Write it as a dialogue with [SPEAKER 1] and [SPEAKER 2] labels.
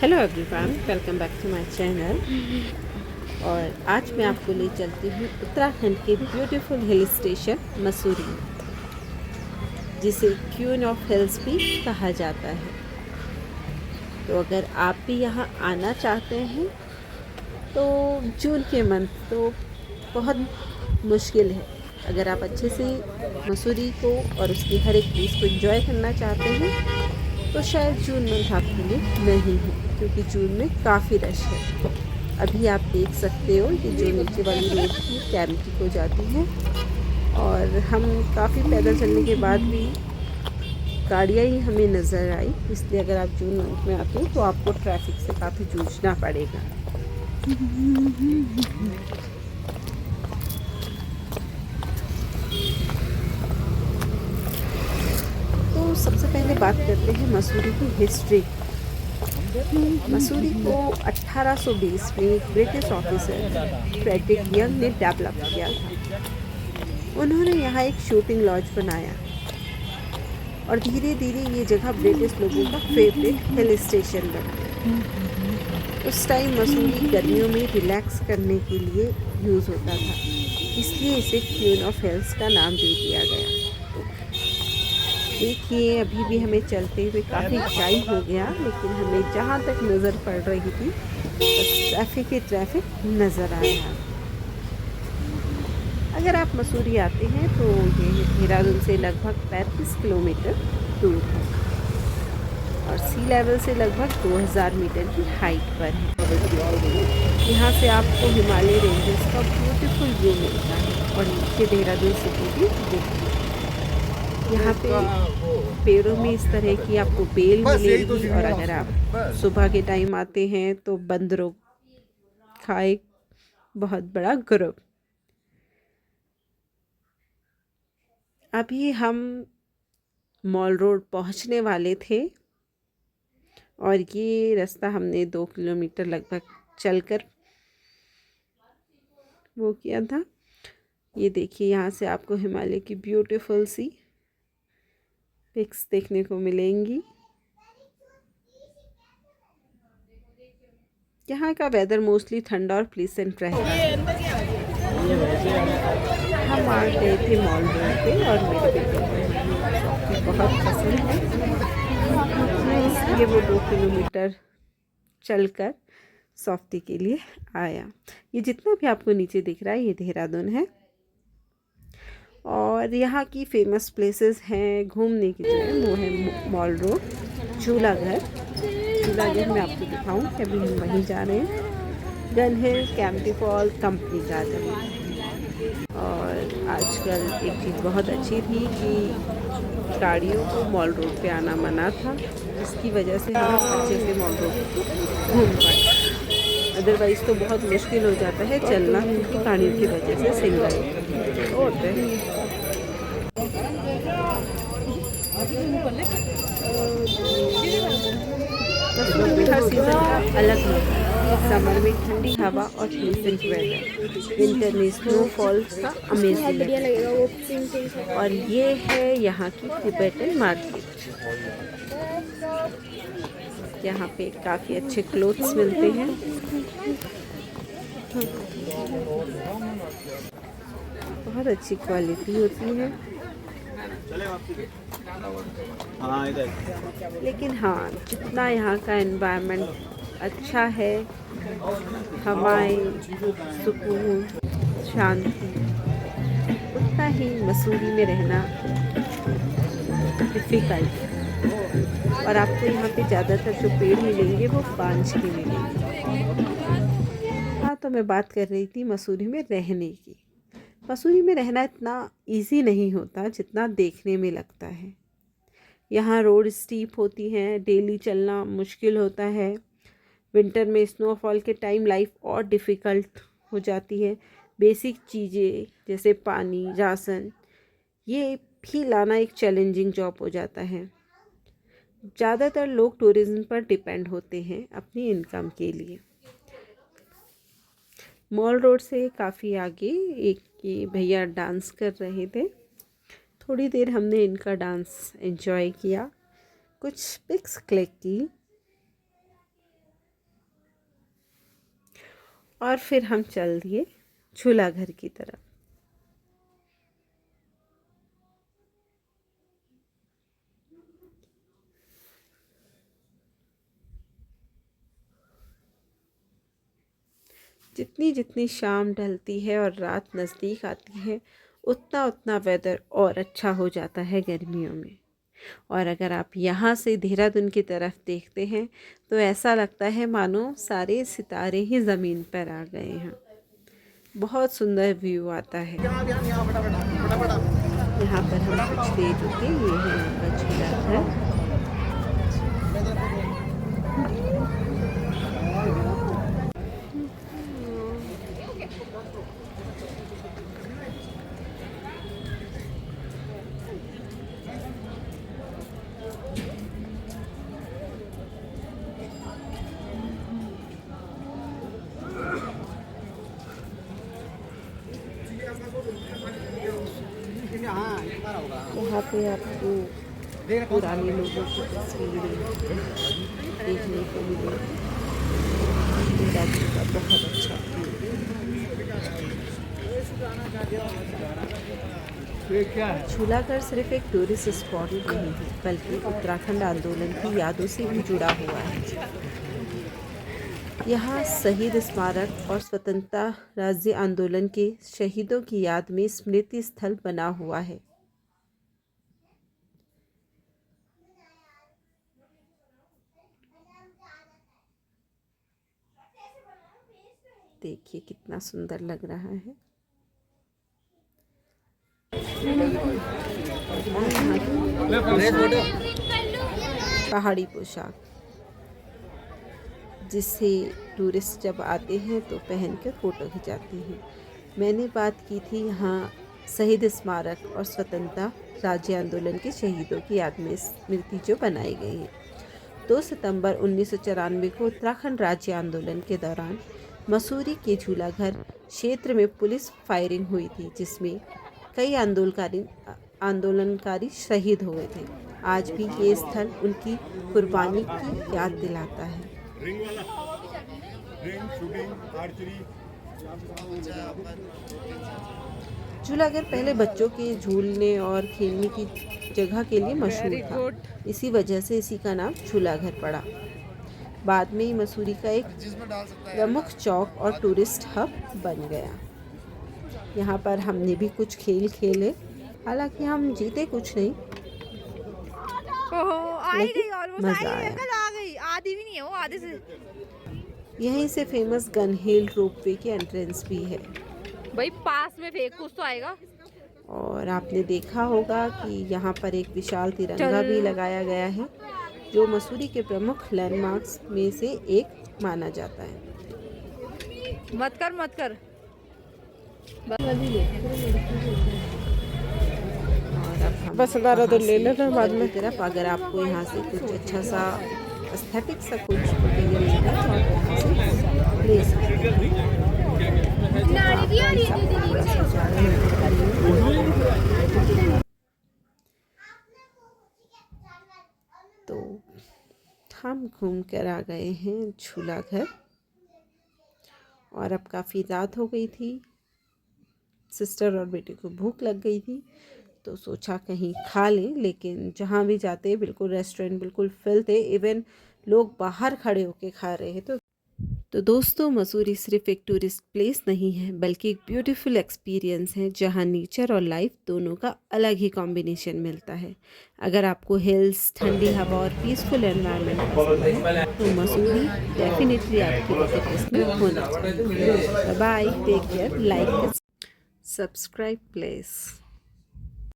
[SPEAKER 1] Hello everyone, welcome back to my channel. और आज मैं आपको ले चलती हूँ उत्तराखंड के ब्यूटीफुल हिल स्टेशन मसूरी, जिसे क्वीन ऑफ हिल्स भी कहा जाता है। तो अगर आप भी यहाँ आना चाहते हैं तो जून के मंथ तो बहुत मुश्किल है। अगर आप अच्छे से मसूरी को और उसकी हर एक चीज़ को एंजॉय करना चाहते हैं तो शायद जून मंथ आपके लिए नहीं है, क्योंकि जून में काफ़ी रश है। अभी आप देख सकते हो कि जो नीचे वाली रोड की कैंपटी को जाती है, और हम काफ़ी पैदल चलने के बाद भी गाड़ियाँ ही हमें नज़र आई। इसलिए अगर आप जून मंथ में आते हैं तो आपको ट्रैफिक से काफ़ी जूझना पड़ेगा। तो सबसे पहले बात करते हैं मसूरी की हिस्ट्री। मसूरी को 1820 में एक ब्रिटिश ऑफिसर फ्रेडरिक यंग ने डेवलप किया था। उन्होंने यहाँ एक शूटिंग लॉज बनाया और धीरे धीरे ये जगह ब्रिटिश लोगों का फेवरेट हिल स्टेशन बन गया। उस टाइम मसूरी गर्मियों में रिलैक्स करने के लिए यूज़ होता था, इसलिए इसे क्वीन ऑफ हिल्स का नाम दे दिया गया। देखिए, अभी भी हमें चलते हुए काफ़ी टाइम हो गया, लेकिन हमें जहाँ तक नज़र पड़ रही थी बस ट्रैफिक ही ट्रैफिक नज़र आ रहा। अगर आप मसूरी आते हैं तो ये देहरादून से लगभग 35 किलोमीटर दूर है और सी लेवल से लगभग 2000 मीटर की हाइट पर है। यहाँ से आपको हिमालय रेंजेस का ब्यूटीफुल व्यू मिलता है और नीचे देहरादून सिटी भी दिखती है। यहाँ पे पेड़ों में इस तरह की आपको बेल मिलेगी, और अगर आप सुबह के टाइम आते हैं तो बंदरों का एक बहुत बड़ा ग्रुप। अभी हम मॉल रोड पहुँचने वाले थे और ये रास्ता हमने 2 किलोमीटर लगभग चलकर वो किया था। ये देखिए, यहाँ से आपको हिमालय की ब्यूटीफुल सी पिक्स देखने को मिलेंगी। यहाँ का वेदर मोस्टली ठंडा और प्लीसेंट रहता है। हम आ गए थे मॉल रोड पे और मेरे बेटे को बहुत पसंद है, इसलिए वो 2 किलोमीटर चलकर सॉफ्टी के लिए आया। ये जितना भी आपको नीचे दिख रहा है ये देहरादून है, और यहाँ की फेमस प्लेसेस हैं घूमने की जगह। वो है मॉल रोड, झूला घर। झूला घर मैं आपको दिखाऊं कि अभी हम वहीं जा रहे हैं। गन हिल, कैंपटी फॉल, कंपनी गार्डन। और आजकल एक चीज़ बहुत अच्छी थी कि गाड़ियों को मॉल रोड पे आना मना था, जिसकी वजह से हम अच्छे से मॉल रोड को घूम पाए। अदरवाइज़ तो बहुत मुश्किल हो जाता है चलना, क्योंकि गाड़ियों की वजह से सिग्नल होते हैं। मसूरी में हर सीज़न का अलग मज़ा है। समर में ठंडी हवा और प्लीजेंट वेदर, विंटर में स्नोफॉल का अमेजिंग लगेगा। और ये है यहाँ की टिबेटन मार्केट। यहाँ पे काफ़ी अच्छे क्लोथ्स मिलते हैं। बहुत अच्छी क्वालिटी होती है। लेकिन हाँ, जितना यहाँ का एनवायरनमेंट अच्छा है, हवाएं, सुकून, शांति, उतना ही मसूरी में रहना डिफ़िकल्ट है। और आपको यहाँ पे ज़्यादातर जो पेड़ मिलेंगे वो बांझ के मिलेंगे। हाँ, तो मैं बात कर रही थी मसूरी में रहने की। मसूरी में रहना इतना इजी नहीं होता जितना देखने में लगता है। यहाँ रोड स्टीप होती हैं, डेली चलना मुश्किल होता है। विंटर में स्नोफॉल के टाइम लाइफ और डिफ़िकल्ट हो जाती है। बेसिक चीज़ें जैसे पानी, राशन, ये भी लाना एक चैलेंजिंग जॉब हो जाता है। ज़्यादातर लोग टूरिज़्म पर डिपेंड होते हैं अपनी इनकम के लिए। मॉल रोड से काफ़ी आगे एक ये भैया डांस कर रहे थे। थोड़ी देर हमने इनका डांस एंजॉय किया, कुछ पिक्स क्लिक की। और फिर हम चल दिए झूला घर की तरफ। जितनी जितनी शाम ढलती है और रात नज़दीक आती है, उतना उतना वेदर और अच्छा हो जाता है गर्मियों में। और अगर आप यहाँ से देहरादून की तरफ देखते हैं तो ऐसा लगता है मानो सारे सितारे ही ज़मीन पर आ गए हैं। बहुत सुंदर व्यू आता है। यहाँ पर हम कुछ देर रुके। ये है यहाँ का झूला घर। यहाँ पे आपको पुराने लोगों की तस्वीरें देखने को मिलेगी। दादी का बहुत अच्छा झूलाघर सिर्फ एक टूरिस्ट स्पॉट नहीं है, बल्कि उत्तराखंड आंदोलन की यादों से भी जुड़ा हुआ है। यहाँ शहीद स्मारक और स्वतंत्रता राज्य आंदोलन के शहीदों की याद में स्मृति स्थल बना हुआ है। देखिए कितना सुंदर लग रहा है। पहाड़ी पोशाक, जिससे टूरिस्ट जब आते हैं तो पहन कर फ़ोटो खिंचाते हैं। मैंने बात की थी यहाँ शहीद स्मारक और स्वतंत्रता राज्य आंदोलन के शहीदों की याद में स्मृति जो बनाई गई है। 2 सितंबर 1994 को उत्तराखंड राज्य आंदोलन के दौरान मसूरी के झूलाघर क्षेत्र में पुलिस फायरिंग हुई थी, जिसमें कई आंदोलनकारी शहीद हुए थे। आज भी ये स्थल उनकी कुर्बानी की याद दिलाता है। झूलाघर पहले बच्चों के झूलने और खेलने की जगह के लिए मशहूर था। इसी वजह से इसी का नाम झूलाघर पड़ा। बाद में मसूरी का एक प्रमुख चौक और टूरिस्ट हब बन गया। यहाँ पर हमने भी कुछ खेल खेले, हालांकि हम जीते कुछ नहीं, लेकिन मजा आया।
[SPEAKER 2] आधी भी नहीं है वो, आधे से।
[SPEAKER 1] यहीं से फेमस गन हिल रोपवे की एंट्रेंस भी है।
[SPEAKER 2] भाई पास में फेंक कुछ तो आएगा।
[SPEAKER 1] और आपने देखा होगा कि यहाँ पर एक विशाल तिरंगा भी लगाया गया है, जो मसूरी के प्रमुख लैंडमार्क्स में से एक माना जाता है।
[SPEAKER 2] मत कर
[SPEAKER 1] और अब हम बस तो ले लेना बाद में तरफ। अगर आपको यहाँ से कुछ अच्छा सा एस्थेटिक सा कुछ मटेरियल मिलता है तो आप यहाँ से ले सकते हैं। तो हम घूम कर आ गए हैं झूलाघर, और अब काफ़ी रात हो गई थी। सिस्टर और बेटे को भूख लग गई थी, तो सोचा कहीं खा लें, लेकिन जहाँ भी जाते बिल्कुल रेस्टोरेंट बिल्कुल फिल थे, इवन लोग बाहर खड़े होके खा रहे हैं। तो दोस्तों, मसूरी सिर्फ एक टूरिस्ट प्लेस नहीं है, बल्कि एक ब्यूटीफुल एक्सपीरियंस है, जहाँ नेचर और लाइफ दोनों का अलग ही कॉम्बिनेशन मिलता है। अगर आपको हिल्स, ठंडी हवा और पीसफुल एनवायरनमेंट पसंद है तो मसूरी डेफिनेटली आपकी बकेट लिस्ट में होना चाहिए। Bye, take care, like, subscribe please.